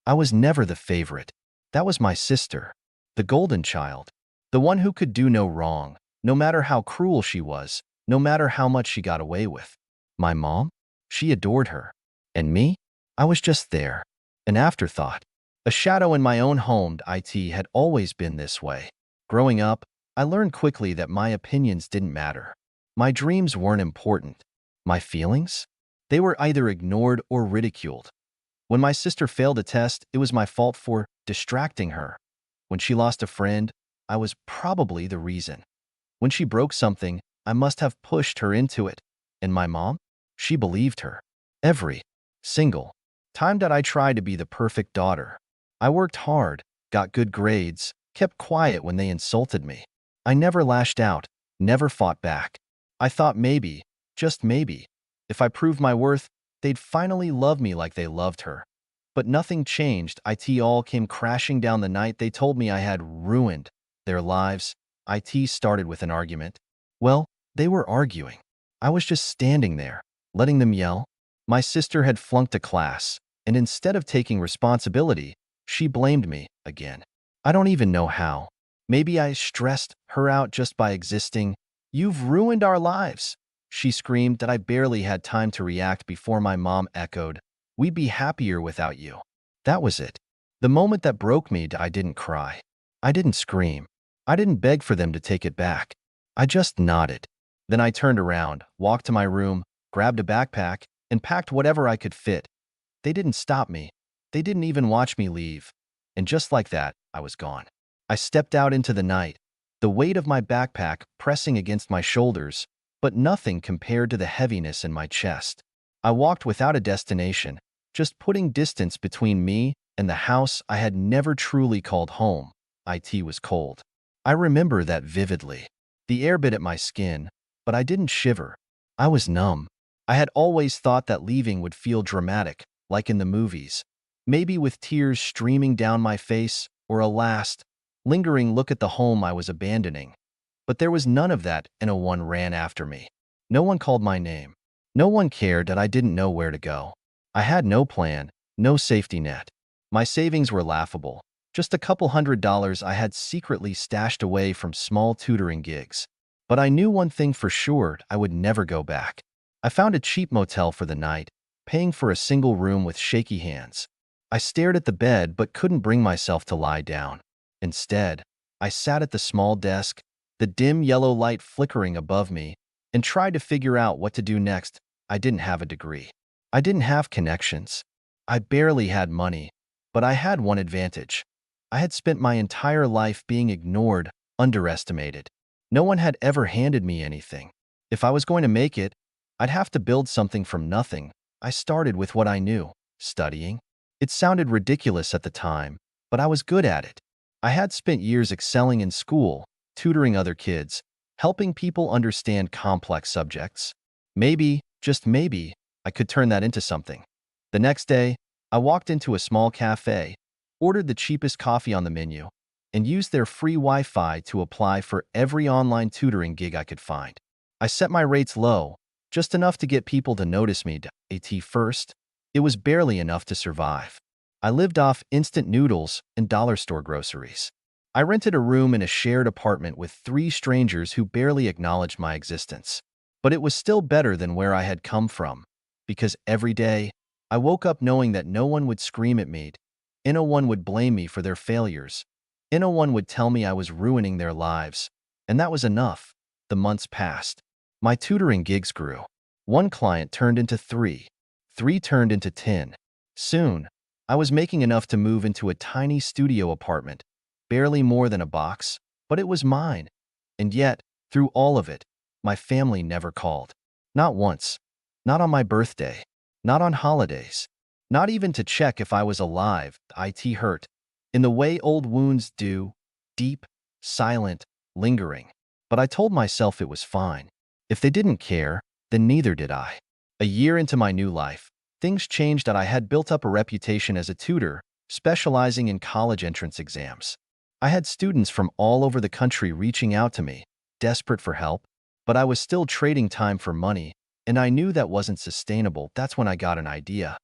I was never the favorite. That was my sister, the golden child, the one who could do no wrong, no matter how cruel she was, no matter how much she got away with. My mom? She adored her. And me? I was just there, an afterthought, a shadow in my own home. It had always been this way. Growing up, I learned quickly that my opinions didn't matter. My dreams weren't important. My feelings? They were either ignored or ridiculed. When my sister failed a test, it was my fault for distracting her. When she lost a friend, I was probably the reason. When she broke something, I must have pushed her into it. And my mom? She believed her. Every single time that I tried to be the perfect daughter. I worked hard, got good grades, kept quiet when they insulted me. I never lashed out, never fought back. I thought maybe, just maybe, if I proved my worth, they'd finally love me like they loved her. But nothing changed. It all came crashing down the night they told me I had ruined their lives. It started with an argument. Well, they were arguing. I was just standing there, letting them yell. My sister had flunked a class, and instead of taking responsibility, she blamed me again. I don't even know how. Maybe I stressed her out just by existing. "You've ruined our lives," she screamed that I barely had time to react before my mom echoed, "We'd be happier without you." That was it. The moment that broke me. I didn't cry. I didn't scream. I didn't beg for them to take it back. I just nodded. Then I turned around, walked to my room, grabbed a backpack, and packed whatever I could fit. They didn't stop me. They didn't even watch me leave. And just like that, I was gone. I stepped out into the night, the weight of my backpack pressing against my shoulders, but nothing compared to the heaviness in my chest. I walked without a destination, just putting distance between me and the house I had never truly called home. It was cold. I remember that vividly. The air bit at my skin, but I didn't shiver. I was numb. I had always thought that leaving would feel dramatic, like in the movies, maybe with tears streaming down my face or a last, lingering look at the home I was abandoning. But there was none of that, and no one ran after me. No one called my name. No one cared that I didn't know where to go. I had no plan, no safety net. My savings were laughable, just a couple $100s I had secretly stashed away from small tutoring gigs. But I knew one thing for sure: I would never go back. I found a cheap motel for the night, paying for a single room with shaky hands. I stared at the bed but couldn't bring myself to lie down. Instead, I sat at the small desk, the dim yellow light flickering above me, and tried to figure out what to do next. I didn't have a degree. I didn't have connections. I barely had money, but I had one advantage. I had spent my entire life being ignored, underestimated. No one had ever handed me anything. If I was going to make it, I'd have to build something from nothing. I started with what I knew: studying. It sounded ridiculous at the time, but I was good at it. I had spent years excelling in school, tutoring other kids, helping people understand complex subjects. Maybe, just maybe, I could turn that into something. The next day, I walked into a small cafe, ordered the cheapest coffee on the menu, and used their free Wi-Fi to apply for every online tutoring gig I could find. I set my rates low, just enough to get people to notice me. At first, it was barely enough to survive. I lived off instant noodles and dollar store groceries. I rented a room in a shared apartment with 3 strangers who barely acknowledged my existence. But it was still better than where I had come from, because every day, I woke up knowing that no one would scream at me, and no one would blame me for their failures, and no one would tell me I was ruining their lives. And that was enough. The months passed. My tutoring gigs grew. 1 client turned into 3. 3 turned into 10. Soon, I was making enough to move into a tiny studio apartment, barely more than a box, but it was mine. And yet, through all of it, my family never called. Not once. Not on my birthday. Not on holidays. Not even to check if I was alive. It hurt, in the way old wounds do, deep, silent, lingering. But I told myself it was fine. If they didn't care, then neither did I. A year into my new life, things changed. That I had built up a reputation as a tutor, specializing in college entrance exams. I had students from all over the country reaching out to me, desperate for help, but I was still trading time for money, and I knew that wasn't sustainable. That's when I got an idea.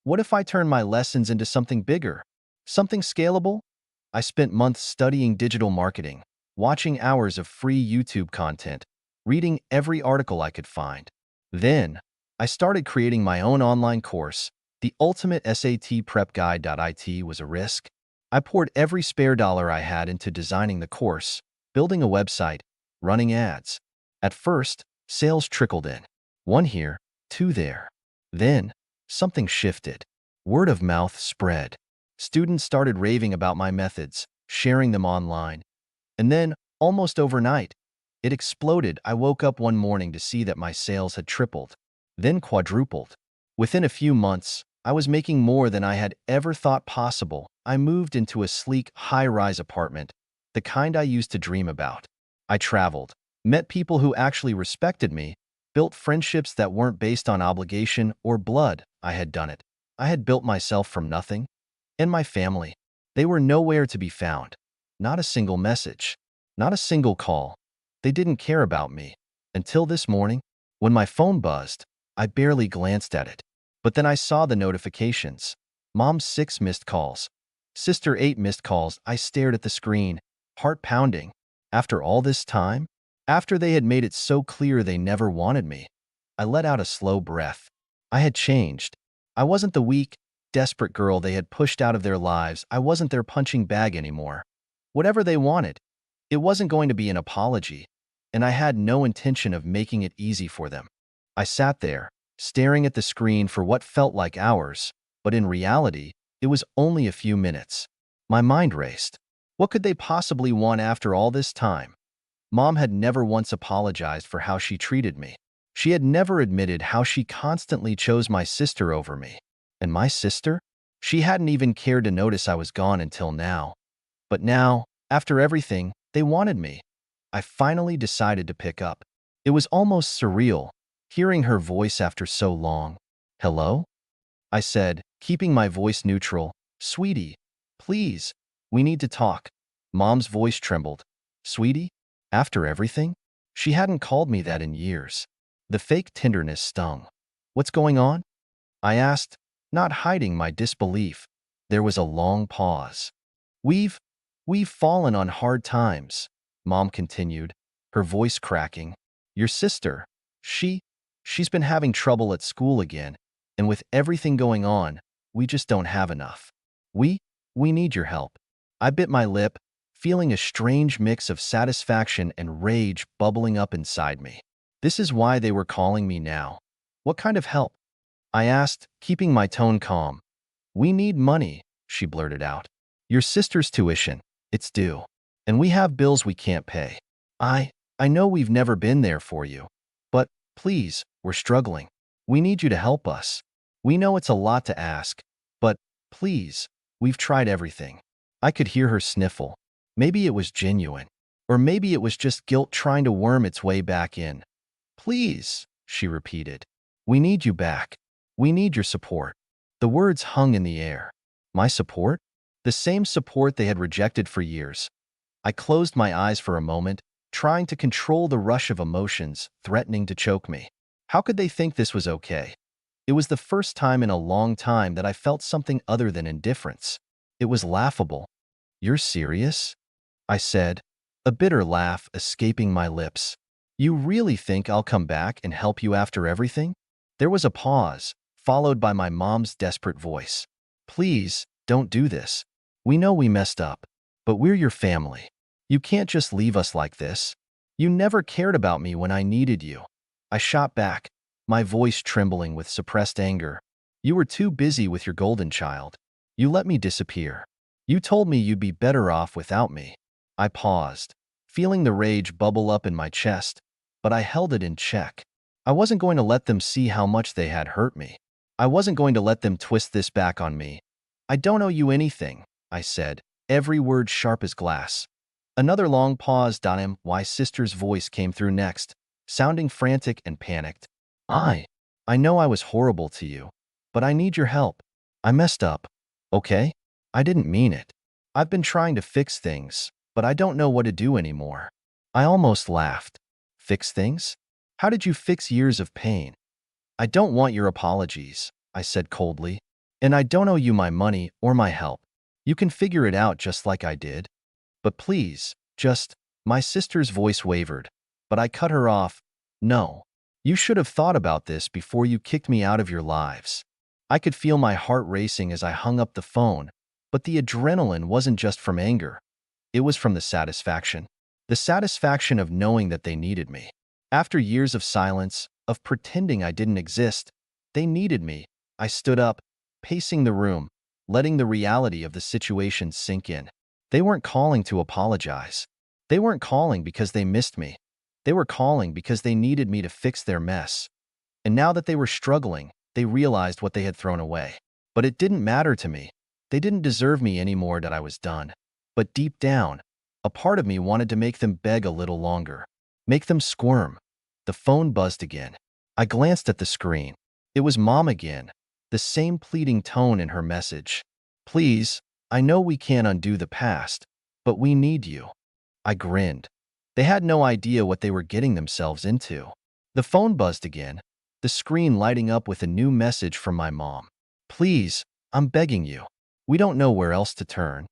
What if I turn my lessons into something bigger? Something scalable? I spent months studying digital marketing, watching hours of free YouTube content, reading every article I could find. Then, I started creating my own online course. The ultimate SAT prep guide.it was a risk. I poured every spare dollar I had into designing the course, building a website, running ads. At first, sales trickled in. One here, two there. Then, something shifted. Word of mouth spread. Students started raving about my methods, sharing them online. And then, almost overnight, it exploded. I woke up one morning to see that my sales had tripled, then quadrupled. Within a few months, I was making more than I had ever thought possible. I moved into a sleek, high-rise apartment, the kind I used to dream about. I traveled, met people who actually respected me, built friendships that weren't based on obligation or blood. I had done it. I had built myself from nothing. And my family, they were nowhere to be found. Not a single message, not a single call. They didn't care about me. Until this morning, when my phone buzzed, I barely glanced at it. But then I saw the notifications. Mom's 6 missed calls. Sister 8 missed calls. I stared at the screen, heart pounding. After all this time? After they had made it so clear they never wanted me, I let out a slow breath. I had changed. I wasn't the weak, desperate girl they had pushed out of their lives. I wasn't their punching bag anymore. Whatever they wanted, it wasn't going to be an apology, and I had no intention of making it easy for them. I sat there, staring at the screen for what felt like hours, but in reality, it was only a few minutes. My mind raced. What could they possibly want after all this time? Mom had never once apologized for how she treated me. She had never admitted how she constantly chose my sister over me. And my sister? She hadn't even cared to notice I was gone until now. But now, after everything, they wanted me. I finally decided to pick up. It was almost surreal, hearing her voice after so long. "Hello?" I said, keeping my voice neutral. "Sweetie, please, we need to talk." Mom's voice trembled. "Sweetie? After everything?" She hadn't called me that in years. The fake tenderness stung. "What's going on?" I asked, not hiding my disbelief. There was a long pause. We've fallen on hard times," Mom continued, her voice cracking. "Your sister, she's been having trouble at school again, and with everything going on, we just don't have enough. We need your help." I bit my lip, feeling a strange mix of satisfaction and rage bubbling up inside me. This is why they were calling me now. What kind of help? I asked, keeping my tone calm. "We need money," she blurted out. "Your sister's tuition, it's due. And we have bills we can't pay. I know we've never been there for you. But, please, we're struggling. We need you to help us. We know it's a lot to ask, but, please, we've tried everything." I could hear her sniffle. Maybe it was genuine. Or maybe it was just guilt trying to worm its way back in. "Please," she repeated. "We need you back. We need your support." The words hung in the air. My support? The same support they had rejected for years. I closed my eyes for a moment, trying to control the rush of emotions threatening to choke me. How could they think this was okay? It was the first time in a long time that I felt something other than indifference. It was laughable. "You're serious?" I said, a bitter laugh escaping my lips. "You really think I'll come back and help you after everything?" There was a pause, followed by my mom's desperate voice. "Please, don't do this. We know we messed up, but we're your family. You can't just leave us like this. You never cared about me when I needed you." I shot back, my voice trembling with suppressed anger. "You were too busy with your golden child. You let me disappear. You told me you'd be better off without me." I paused, feeling the rage bubble up in my chest, but I held it in check. I wasn't going to let them see how much they had hurt me. I wasn't going to let them twist this back on me. "I don't owe you anything," I said, every word sharp as glass. Another long pause. My sister's voice came through next, sounding frantic and panicked. I know I was horrible to you, but I need your help. I messed up, okay? I didn't mean it. I've been trying to fix things, but I don't know what to do anymore." I almost laughed. "Fix things? How did you fix years of pain?" "I don't want your apologies," I said coldly. And I don't owe you my money or my help. You can figure it out just like I did. But please, just, my sister's voice wavered. But I cut her off. No. You should have thought about this before you kicked me out of your lives. I could feel my heart racing as I hung up the phone, but the adrenaline wasn't just from anger. It was from the satisfaction. The satisfaction of knowing that they needed me. After years of silence, of pretending I didn't exist, they needed me. I stood up, pacing the room, letting the reality of the situation sink in. They weren't calling to apologize. They weren't calling because they missed me. They were calling because they needed me to fix their mess. And now that they were struggling, they realized what they had thrown away. But it didn't matter to me. They didn't deserve me anymore that I was done. But deep down, a part of me wanted to make them beg a little longer. Make them squirm. The phone buzzed again. I glanced at the screen. It was Mom again, the same pleading tone in her message. Please, I know we can't undo the past, but we need you. I grinned. They had no idea what they were getting themselves into. The phone buzzed again, the screen lighting up with a new message from my mom. Please, I'm begging you. We don't know where else to turn.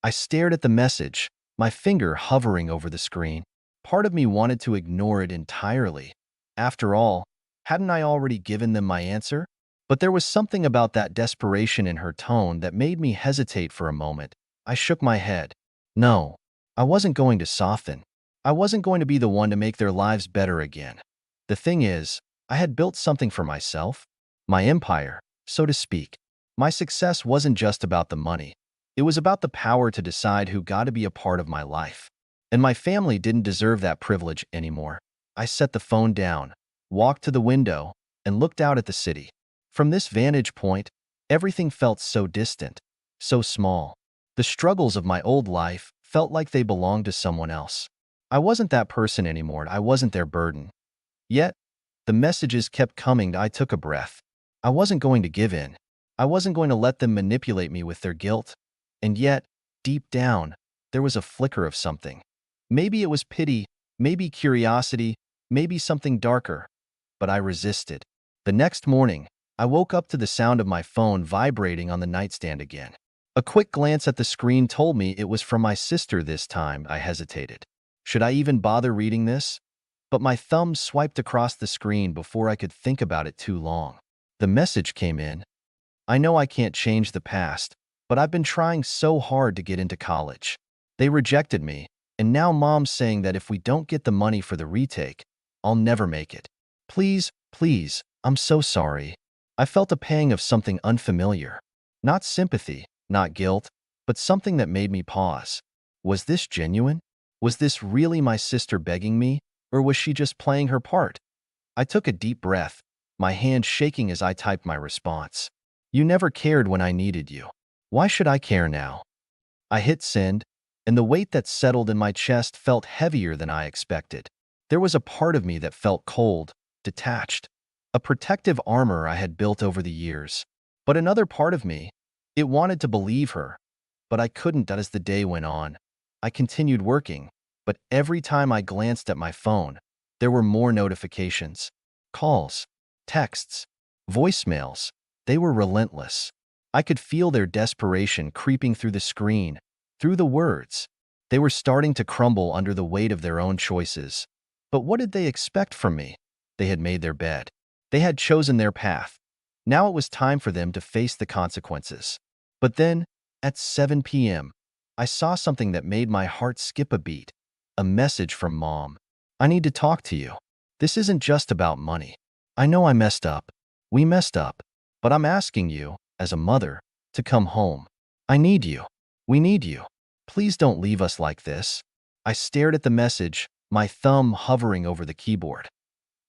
I stared at the message, my finger hovering over the screen. Part of me wanted to ignore it entirely. After all, hadn't I already given them my answer? But there was something about that desperation in her tone that made me hesitate for a moment. I shook my head. No, I wasn't going to soften. I wasn't going to be the one to make their lives better again. The thing is, I had built something for myself, my empire, so to speak. My success wasn't just about the money. It was about the power to decide who got to be a part of my life. And my family didn't deserve that privilege anymore. I set the phone down, walked to the window, and looked out at the city. From this vantage point, everything felt so distant, so small. The struggles of my old life felt like they belonged to someone else. I wasn't that person anymore. I wasn't their burden. Yet, the messages kept coming. I took a breath. I wasn't going to give in. I wasn't going to let them manipulate me with their guilt. And yet, deep down, there was a flicker of something. Maybe it was pity, maybe curiosity, maybe something darker. But I resisted. The next morning, I woke up to the sound of my phone vibrating on the nightstand again. A quick glance at the screen told me it was from my sister this time. I hesitated. Should I even bother reading this? But my thumb swiped across the screen before I could think about it too long. The message came in. I know I can't change the past, but I've been trying so hard to get into college. They rejected me, and now Mom's saying that if we don't get the money for the retake, I'll never make it. Please, please, I'm so sorry. I felt a pang of something unfamiliar. Not sympathy, not guilt, but something that made me pause. Was this genuine? Was this really my sister begging me, or was she just playing her part? I took a deep breath, my hand shaking as I typed my response. You never cared when I needed you. Why should I care now? I hit send, and the weight that settled in my chest felt heavier than I expected. There was a part of me that felt cold, detached, a protective armor I had built over the years. But another part of me, it wanted to believe her, but I couldn't. As the day went on, I continued working, but every time I glanced at my phone, there were more notifications, calls, texts, voicemails. They were relentless. I could feel their desperation creeping through the screen, through the words. They were starting to crumble under the weight of their own choices. But what did they expect from me? They had made their bed. They had chosen their path. Now it was time for them to face the consequences. But then, at 7 p.m., I saw something that made my heart skip a beat. A message from Mom. I need to talk to you. This isn't just about money. I know I messed up. We messed up. But I'm asking you, as a mother, to come home. I need you. We need you. Please don't leave us like this. I stared at the message, my thumb hovering over the keyboard.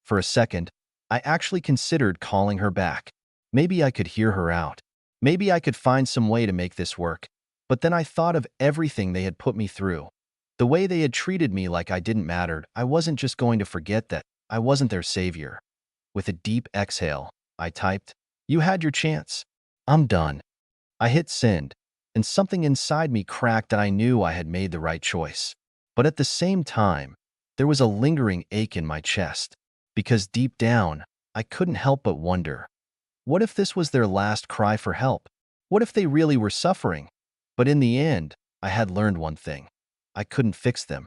For a second, I actually considered calling her back. Maybe I could hear her out. Maybe I could find some way to make this work. But then I thought of everything they had put me through. The way they had treated me like I didn't matter. I wasn't just going to forget that. I wasn't their savior. With a deep exhale, I typed, "You had your chance. I'm done." I hit send, and something inside me cracked, and I knew I had made the right choice. But at the same time, there was a lingering ache in my chest, because deep down, I couldn't help but wonder, What if this was their last cry for help? What if they really were suffering? But in the end, I had learned one thing. I couldn't fix them.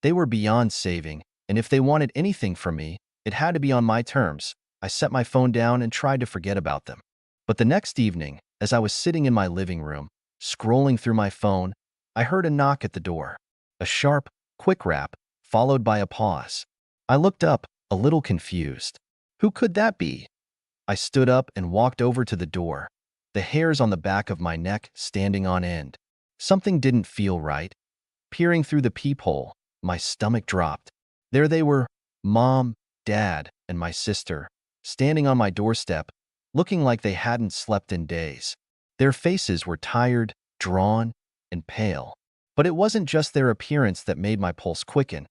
They were beyond saving, and if they wanted anything from me, it had to be on my terms. I set my phone down and tried to forget about them. But the next evening, as I was sitting in my living room, scrolling through my phone, I heard a knock at the door. A sharp, quick rap, followed by a pause. I looked up, a little confused. Who could that be? I stood up and walked over to the door, the hairs on the back of my neck standing on end. Something didn't feel right. Peering through the peephole, my stomach dropped. There they were, Mom, Dad, and my sister, standing on my doorstep, looking like they hadn't slept in days. Their faces were tired, drawn, and pale. But it wasn't just their appearance that made my pulse quicken.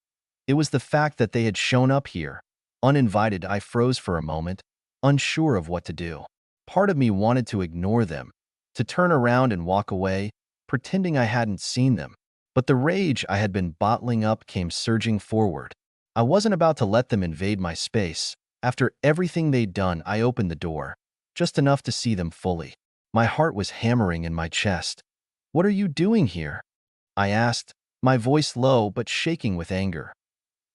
It was the fact that they had shown up here. Uninvited, I froze for a moment, unsure of what to do. Part of me wanted to ignore them, to turn around and walk away, pretending I hadn't seen them. But the rage I had been bottling up came surging forward. I wasn't about to let them invade my space. After everything they'd done, I opened the door, just enough to see them fully. My heart was hammering in my chest. "What are you doing here?" I asked, my voice low but shaking with anger.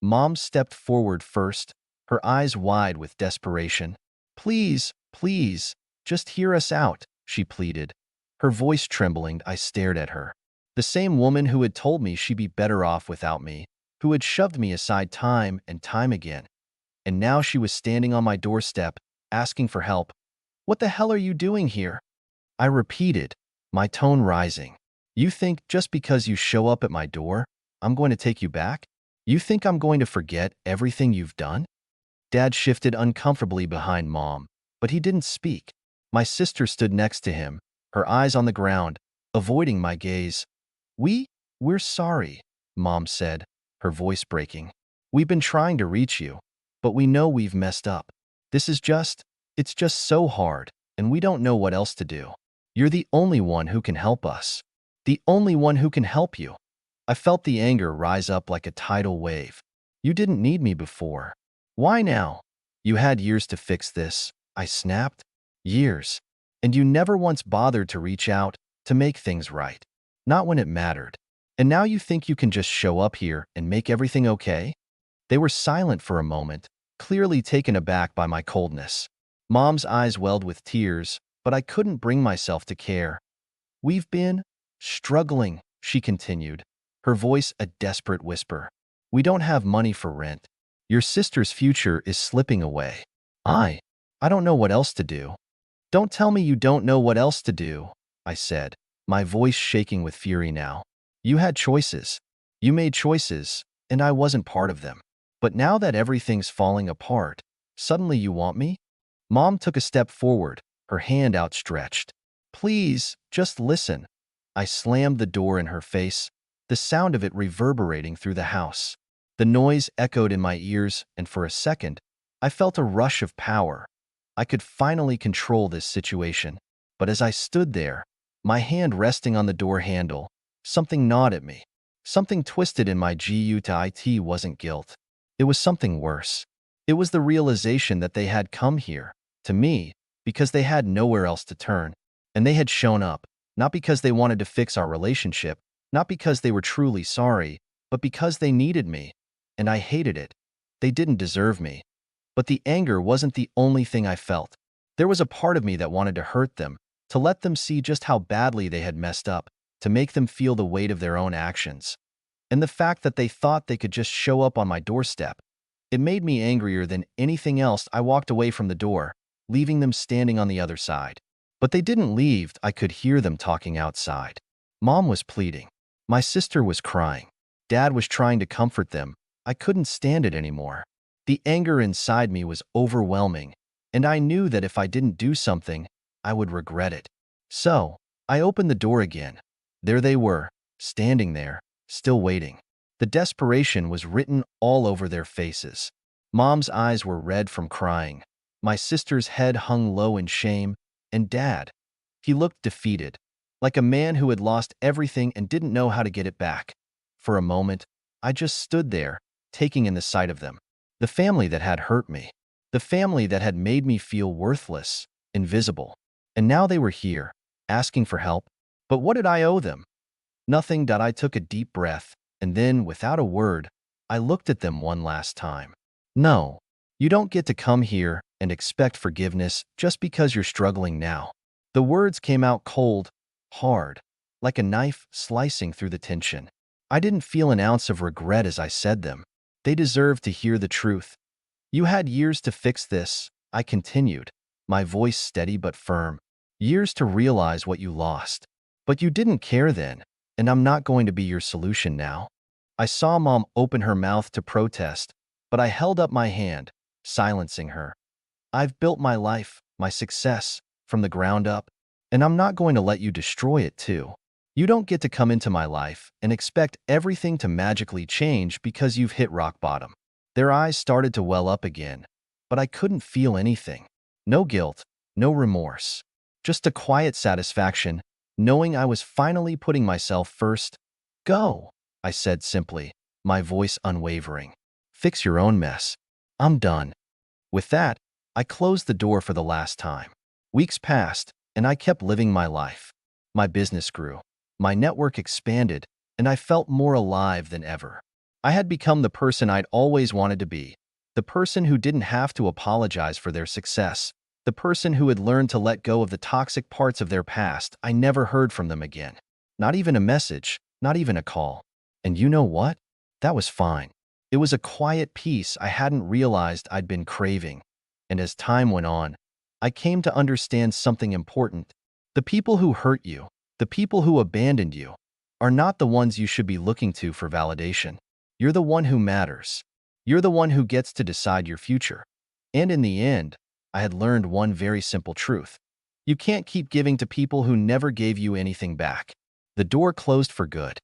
Mom stepped forward first, her eyes wide with desperation. "Please, please, just hear us out," she pleaded. Her voice trembling, I stared at her. The same woman who had told me she'd be better off without me, who had shoved me aside time and time again. And now she was standing on my doorstep, asking for help. "What the hell are you doing here?" I repeated, my tone rising. "You think just because you show up at my door, I'm going to take you back? You think I'm going to forget everything you've done?" Dad shifted uncomfortably behind Mom, but he didn't speak. My sister stood next to him, her eyes on the ground, avoiding my gaze. We're sorry," Mom said, her voice breaking. "We've been trying to reach you, but we know we've messed up. It's just so hard, and we don't know what else to do. You're the only one who can help us. The only one who can help you." I felt the anger rise up like a tidal wave. "You didn't need me before. Why now?" "You had years to fix this," I snapped. "Years. And you never once bothered to reach out, to make things right. Not when it mattered. And now you think you can just show up here and make everything okay?" They were silent for a moment, clearly taken aback by my coldness. Mom's eyes welled with tears, but I couldn't bring myself to care. "We've been struggling," she continued, her voice a desperate whisper. "We don't have money for rent. Your sister's future is slipping away. I don't know what else to do." "Don't tell me you don't know what else to do," I said, my voice shaking with fury now. "You had choices. You made choices, and I wasn't part of them. But now that everything's falling apart, suddenly you want me?" Mom took a step forward, her hand outstretched. "Please, just listen." I slammed the door in her face, the sound of it reverberating through the house. The noise echoed in my ears, and for a second, I felt a rush of power. I could finally control this situation. But as I stood there, my hand resting on the door handle, something gnawed at me. Something twisted in my gut wasn't guilt. It was something worse. It was the realization that they had come here, to me, because they had nowhere else to turn. And they had shown up, not because they wanted to fix our relationship, not because they were truly sorry, but because they needed me. And I hated it. They didn't deserve me. But the anger wasn't the only thing I felt. There was a part of me that wanted to hurt them, to let them see just how badly they had messed up, to make them feel the weight of their own actions. And the fact that they thought they could just show up on my doorstep, it made me angrier than anything else. I walked away from the door, leaving them standing on the other side. But they didn't leave. I could hear them talking outside. Mom was pleading. My sister was crying. Dad was trying to comfort them. I couldn't stand it anymore. The anger inside me was overwhelming, and I knew that if I didn't do something, I would regret it. So, I opened the door again. There they were, standing there, still waiting. The desperation was written all over their faces. Mom's eyes were red from crying. My sister's head hung low in shame, and Dad, he looked defeated, like a man who had lost everything and didn't know how to get it back. For a moment, I just stood there, taking in the sight of them. The family that had hurt me. The family that had made me feel worthless. invisible. And now they were here, asking for help. But what did I owe them? Nothing. I took a deep breath, and then, without a word, I looked at them one last time. No, you don't get to come here and expect forgiveness just because you're struggling now. The words came out cold, hard, like a knife slicing through the tension. I didn't feel an ounce of regret as I said them. They deserved to hear the truth. You had years to fix this, I continued, my voice steady but firm. Years to realize what you lost. But you didn't care then, and I'm not going to be your solution now. I saw Mom open her mouth to protest, but I held up my hand, silencing her. I've built my life, my success, from the ground up, and I'm not going to let you destroy it too. You don't get to come into my life and expect everything to magically change because you've hit rock bottom. Their eyes started to well up again, but I couldn't feel anything. No guilt, no remorse. Just a quiet satisfaction, knowing I was finally putting myself first. Go, I said simply, my voice unwavering. Fix your own mess. I'm done. With that, I closed the door for the last time. Weeks passed, and I kept living my life. My business grew. My network expanded, and I felt more alive than ever. I had become the person I'd always wanted to be, the person who didn't have to apologize for their success, the person who had learned to let go of the toxic parts of their past. I never heard from them again. Not even a message, not even a call. And you know what? That was fine. It was a quiet peace I hadn't realized I'd been craving. And as time went on, I came to understand something important. The people who hurt you, the people who abandoned you, are not the ones you should be looking to for validation. You're the one who matters. You're the one who gets to decide your future. And in the end, I had learned one very simple truth. You can't keep giving to people who never gave you anything back. The door closed for good.